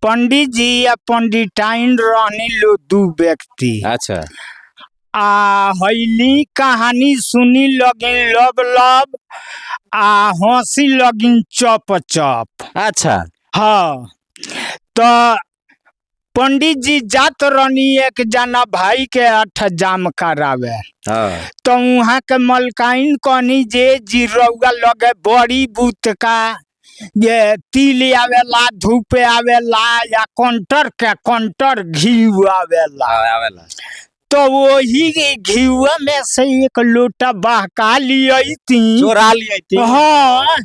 पंडित जी या पंडिताइन रहनी लो दू व्यक्ति। अच्छा हईली कहानी सुनी लगिन लब लब आ हंसी लगिन चप चप। अच्छा हाँ तो पंडित जी जात रहनी एक जना भाई के अठजाम करावे। हाँ तो वहाँ के मलकाइन कहनी जे जीरौआ लगे बड़ी बूत का ये तिल आवेला धूप आवेला या कंटर घी आवेला। आवेला तो वही घीवा में से एक लोटा बहका लियी थी, चोरा लिया थी। हाँ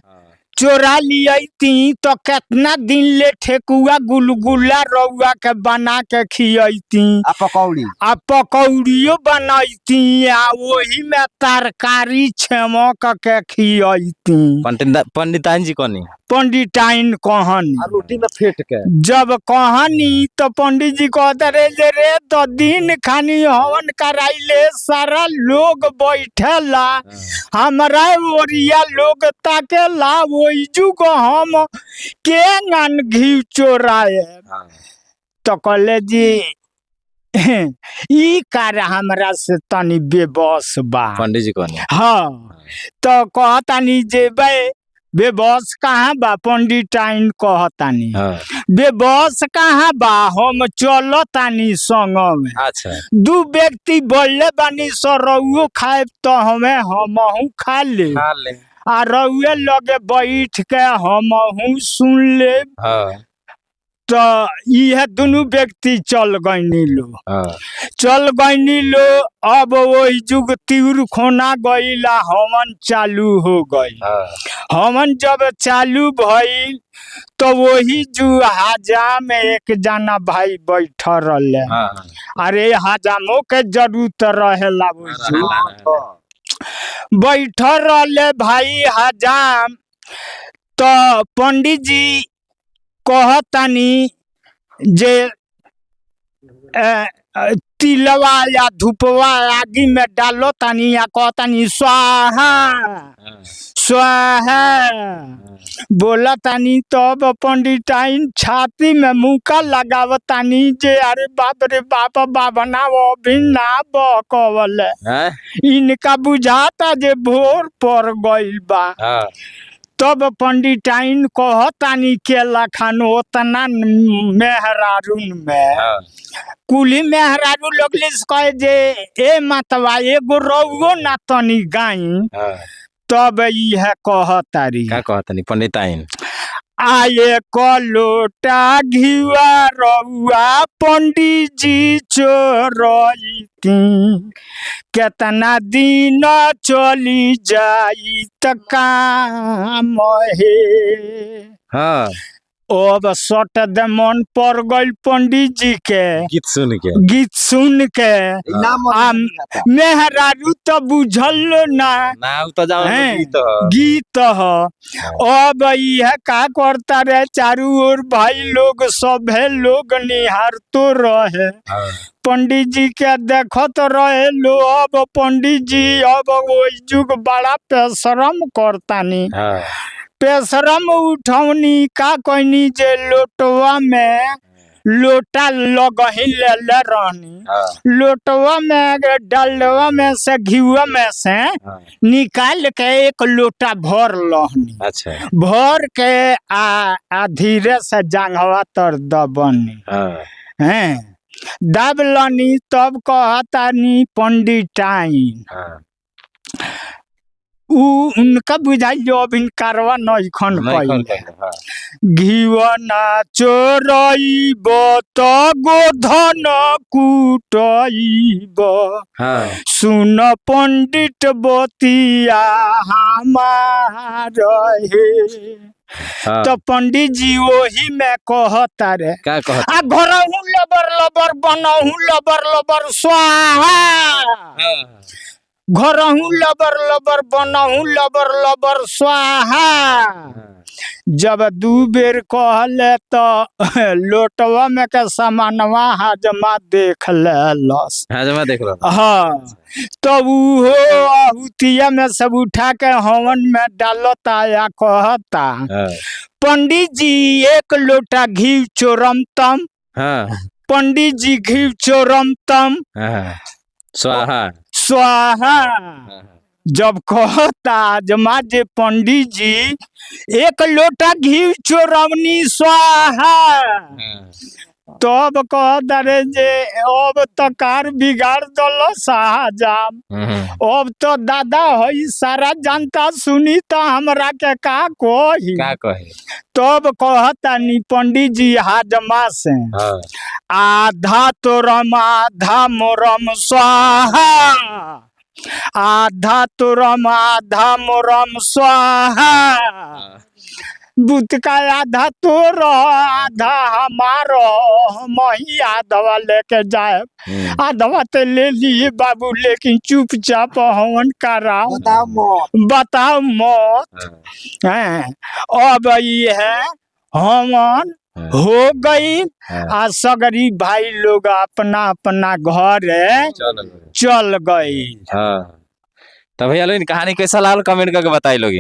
चोरा लियी थी। तो कितना दिन ले ठेकुआ गुलगुला रउआ के बना के खियई थी आ पकौड़ी आ पकौड़ियो बनाई थी आ वही में तरकारी छमक के खियई थी। पंडिताइन जी कहनी पंडिताइन कहनी रोटी में फेंट के जब कहनी तो पंडित जी कहते रे तो दिन खानी हवन कराइले सारा लोग बैठेला हमारा ओरिया लोग ताकेला वही जुग हम के गन घी चोराए। तो कहले जी ई कार्य हमरा से तनी बेबस बा। पंडित जी कहनी हाँ तो कहतानी जे बेबस कहाँ बा। पंडिताइन कहतानी बेबस कहाँ बा हम चलतानी संग में। अच्छा दू व्यक्ति बोलले बानी सरउओ खाए तो हमें हमहू खा ले आ रउए लगे बैठ के हमहू सुन ले। तो यह दोनों व्यक्ति चल गईनी लो। अब वही जुग तीर खोना गईला हवन चालू हो गई। हवन जब चालू भइल तो वही जू हजाम एक जना भाई बैठ रहे। अरे हजामों के जरूरत रहेला बैठ रहे भाई हजाम। तो पंडित जी कहतानी जे तिलवा या धूपवा आगी में डालो तानी या कहतानी स्वाहा स्वाहा बोला तानी। तब पंडिताइन छाती में मुका लगावतानी जे अरे बाप रे बाप बाबना अभी ना बकवले इनका बुझाता जे भोर पर गइल बा। तब पंडिताइन कहतानी केला खान उतना मेहरारून में कुली मेहरारू लोग कहे जे ए मतवा एगो रउओ ना तनी गाई। तब यह कहतानी पंडिताइन आये को लोटा घिवा रउआ पंडित जी चोरई केतना दिन चली जाई त काम हे। हाँ अब सट दे मन पर गई पंडित जी के गीत सुन के मेहरारू तो बुझल ना तो गीत अब यह का करता रहे चारू ओर भाई लोग सभे लोग निहार तो रहे। पंडित जी के देखत रहे लो। अब पंडित जी अब वही जुग बड़ा पेशरम करतानी। पेशरम उठौनी का कहनी जे लोटवा में लोटा लगही ले रहनी। लोटवा में डलवा में से घीवा में से निकाल के एक लोटा भर लहनी। अच्छा भर के आ धीरे से जांघवा तर दबनी हैं दब लनी। तब कहतानी पंडिताइन उनका बुझाई जो अभी कारवा नहीं खन घीवना चोरईब तो गोधन कुटईब सुन पंडित बतिया हमार हे। तो पंडित जी वही में कहता रे आ घरहू लबर लबर बनहू लबर लबर स्वाहा घरहू लबर लबर बनहू लबर लबर स्वाहा। जब 2 बेर कहले तो लोटवा में के सामानवा हाजमा देख लेलस। हाजमा देख लो। हाँ, तब वो आहुतिया में सब उठा के हवन में डालता या कहता पंडित जी 1 लोटा घी चोरमतम। पंडित जी घी चोरमतम स्वाहा स्वाहा। जब कहता जमा जे पंडित जी 1 लोटा घी चोरवनी स्वाहा। तब कहता रे जे अब तो कार बिगाड़ दल शाहजाम। अब तो दादा हई सारा जनता सुनी तो हमरा के का कही। तब कहता नी पंडित जी हाजमा से आधा तोरम आधा मोरम स्वाहा। आधा तोरम आधा मोरम स्वाहा। बुत का आधा तोर आधा हमारो हम ही आधवा लेके जाए। आधवा तो ले लिए बाबू लेकिन चुपचाप हवन करा बताओ मत। अब ये है हवन हो गई आ सगरी भाई लोग अपना अपना घर चल गई। तो भैया लोग कहानी कैसा लागल कमेंट करके बताई लोग।